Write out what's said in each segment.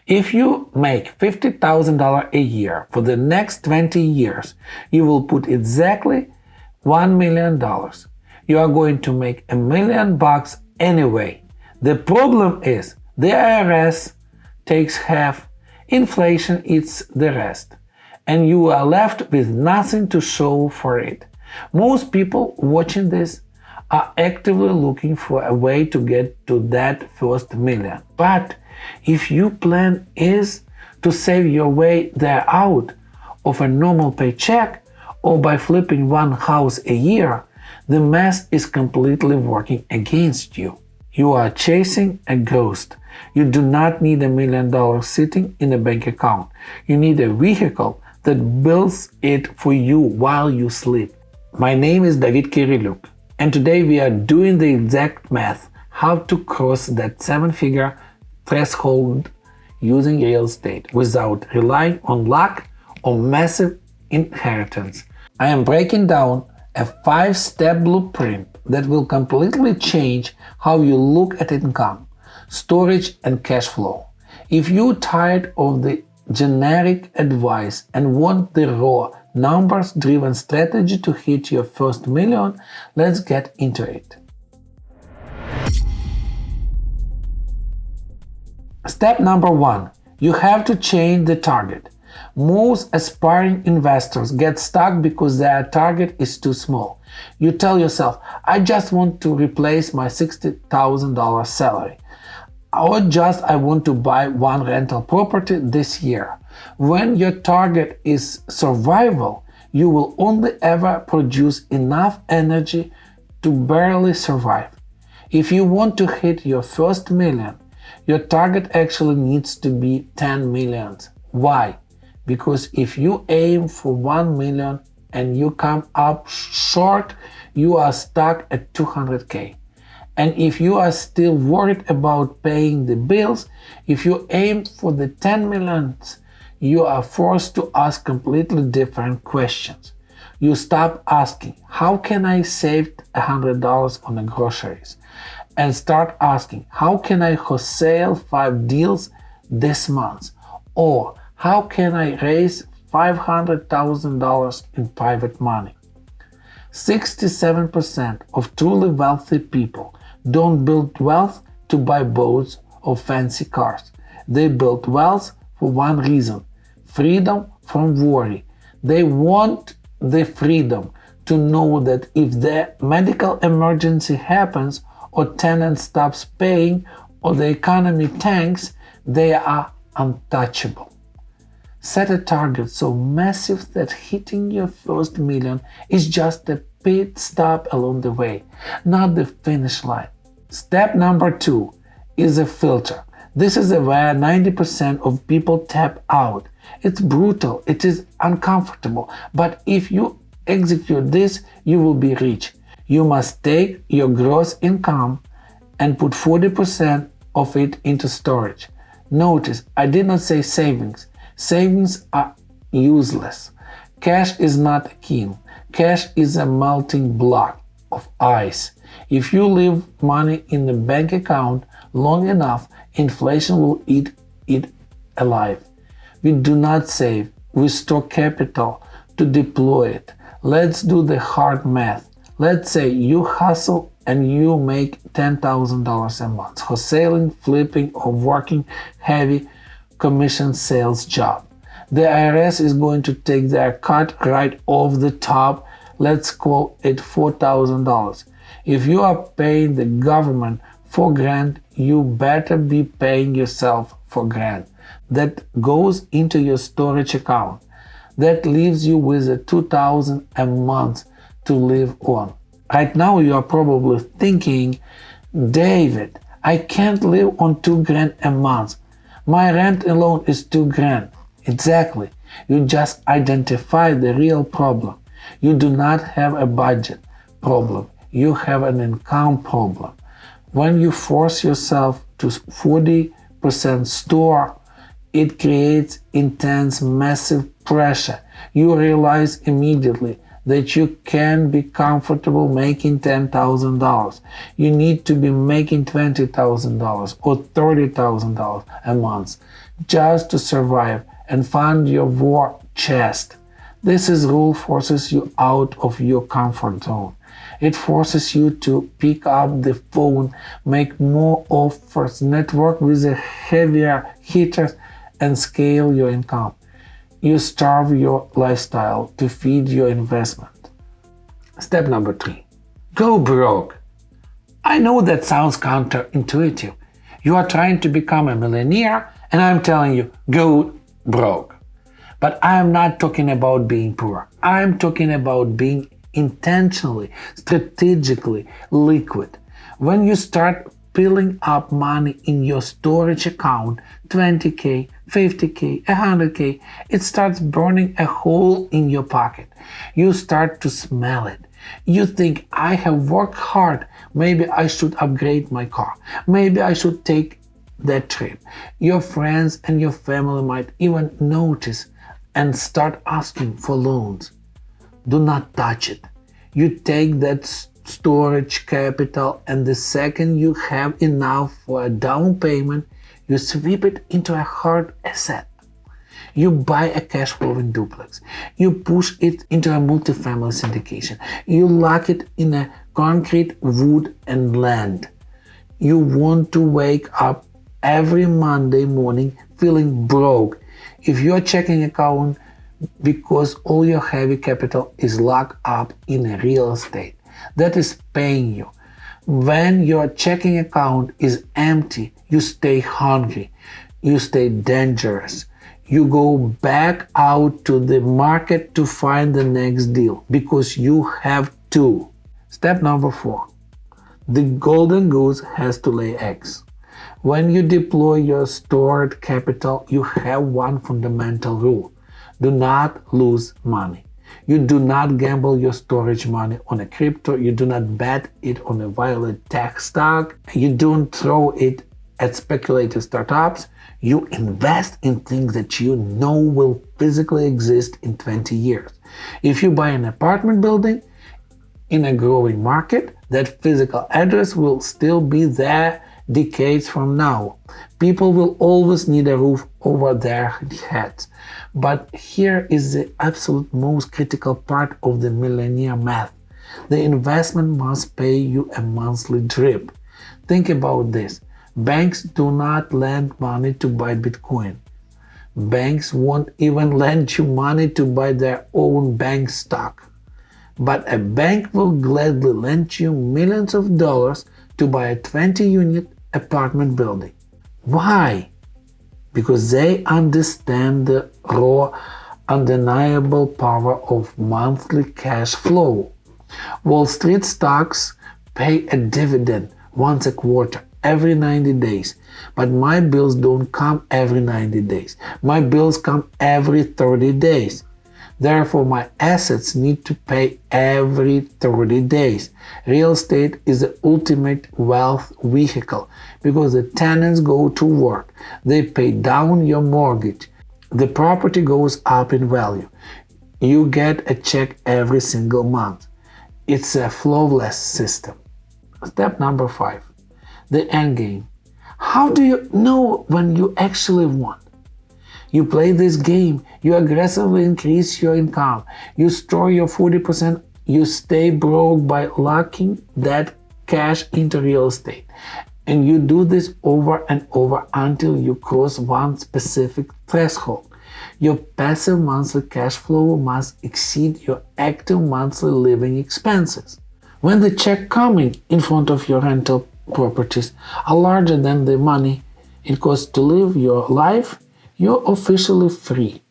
If you make $50,000 a year for the next 20 years, you will put exactly $1 million. You are going to make $1 million anyway. The problem is the IRS takes half, inflation eats the rest, and you are left with nothing to show for it. Most people watching this are actively looking for a way to get to that first million. But if your plan is to save your way there out of a normal paycheck or by flipping one house a year, the math is completely working against you. You are chasing a ghost. You do not need $1 million sitting in a bank account. You need a vehicle that builds it for you while you sleep. My name is Davyd Kyrylyuk, and today we are doing the exact math how to cross that 7-figure threshold using real estate without relying on luck or massive inheritance. I am breaking down a 5-step blueprint that will completely change how you look at income, storage, and cash flow. If you're tired of the generic advice and want the raw, numbers-driven strategy to hit your first million, let's get into it. Step number 1. You have to change the target. Most aspiring investors get stuck because their target is too small. You tell yourself, I just want to replace my $60,000 salary. Or just I want to buy one rental property this year. When your target is survival, you will only ever produce enough energy to barely survive. If you want to hit your first million, your target actually needs to be 10 millions. Why? Because if you aim for 1 million and you come up short, you are stuck at 200K. And if you are still worried about paying the bills, if you aim for the 10 millions, you are forced to ask completely different questions. You stop asking, how can I save $100 on the groceries? And start asking, how can I wholesale 5 deals this month? Or how can I raise $500,000 in private money? 67% of truly wealthy people don't build wealth to buy boats or fancy cars. They build wealth for one reason: freedom from worry. They want the freedom to know that if the medical emergency happens, or tenant stops paying, or the economy tanks, they are untouchable. Set a target so massive that hitting your first million is just a pit stop along the way, not the finish line. Step number 2 is a filter. This is where 90% of people tap out. It's brutal, it is uncomfortable, but if you execute this, you will be rich. You must take your gross income and put 40% of it into storage. Notice, I did not say savings. Savings are useless. Cash is not a king. Cash is a melting block of ice. If you leave money in the bank account long enough, inflation will eat it alive. We do not save, we store capital to deploy it. Let's do the hard math. Let's say you hustle and you make $10,000 a month, wholesaling, flipping, or working heavy commission sales job. The IRS is going to take their cut right off the top. Let's call it $4,000. If you are paying the government $4,000, you better be paying yourself $4,000. That goes into your storage account. That leaves you with $2,000 a month to live on. Right now you are probably thinking, David, I can't live on $2,000 a month. My rent alone is $2,000. Exactly. You just identified the real problem. You do not have a budget problem. You have an income problem. When you force yourself to 40% store, it creates intense, massive pressure. You realize immediately that you can be comfortable making $10,000. You need to be making $20,000 or $30,000 a month just to survive and fund your war chest. This rule forces you out of your comfort zone. It forces you to pick up the phone, make more offers, network with the heavier hitters, and scale your income. You starve your lifestyle to feed your investment. Step number 3. Go broke. I know that sounds counterintuitive. You are trying to become a millionaire, and I'm telling you, go broke. But I am not talking about being poor. I'm talking about being intentionally, strategically liquid. When you start piling up money in your storage account, 20K, 50K, 100K, it starts burning a hole in your pocket. You start to smell it. You think, I have worked hard, maybe I should upgrade my car. Maybe I should take that trip. Your friends and your family might even notice and start asking for loans. Do not touch it. You take that storage capital, and the second you have enough for a down payment, you sweep it into a hard asset. You buy a cash flowing duplex. You push it into a multifamily syndication. You lock it in a concrete, wood, and land. You want to wake up every Monday morning feeling broke if your checking account, because all your heavy capital is locked up in a real estate that is paying you. When your checking account is empty, you stay hungry, you stay dangerous. You go back out to the market to find the next deal because you have to. Step number 4. The golden goose has to lay eggs. When you deploy your stored capital, you have one fundamental rule. Do not lose money. You do not gamble your storage money on a crypto. You do not bet it on a violent tech stock. You don't throw it at speculative startups. You invest in things that you know will physically exist in 20 years. If you buy an apartment building in a growing market, that physical address will still be there decades from now. People will always need a roof over their heads. But here is the absolute most critical part of the millionaire math. The investment must pay you a monthly drip. Think about this. Banks do not lend money to buy Bitcoin. Banks won't even lend you money to buy their own bank stock. But a bank will gladly lend you millions of dollars to buy a 20-unit apartment building. Why? Because they understand the raw, undeniable power of monthly cash flow. Wall Street stocks pay a dividend once a quarter, every 90 days. But my bills don't come every 90 days. My bills come every 30 days. Therefore, my assets need to pay every 30 days. Real estate is the ultimate wealth vehicle because the tenants go to work. They pay down your mortgage. The property goes up in value. You get a check every single month. It's a flawless system. Step number 5. The end game. How do you know when you actually won? You play this game, you aggressively increase your income, you store your 40%, you stay broke by locking that cash into real estate. And you do this over and over until you cross one specific threshold. Your passive monthly cash flow must exceed your active monthly living expenses. When the check coming in front of your rental properties are larger than the money it costs to live your life, you're officially free.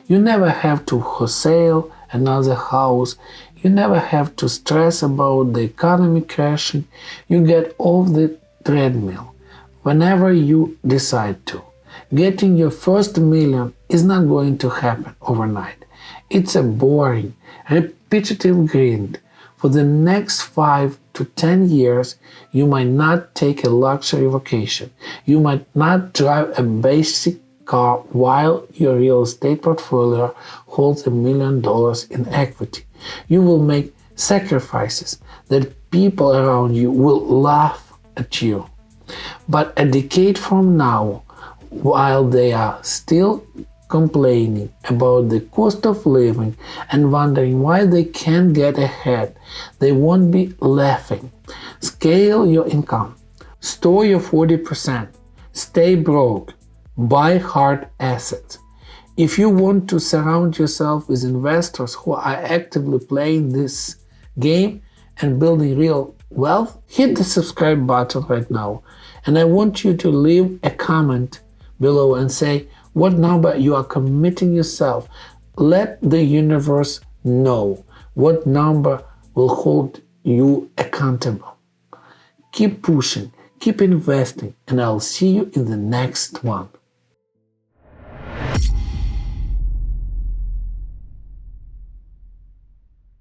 You never have to wholesale another house. You never have to stress about the economy crashing. You get off the treadmill whenever you decide to. Getting your first million is not going to happen overnight. It's a boring, repetitive grind. For the next 5 to 10 years, you might not take a luxury vacation. You might not drive a basic car while your real estate portfolio holds $1 million in equity. You will make sacrifices that people around you will laugh at you. But a decade from now, while they are still complaining about the cost of living and wondering why they can't get ahead, they won't be laughing. Scale your income. Store your 40%. Stay broke. Buy hard assets. If you want to surround yourself with investors who are actively playing this game and building real wealth, hit the subscribe button right now. And I want you to leave a comment below and say what number you are committing yourself. Let the universe know what number will hold you accountable. Keep pushing, keep investing, and I'll see you in the next one.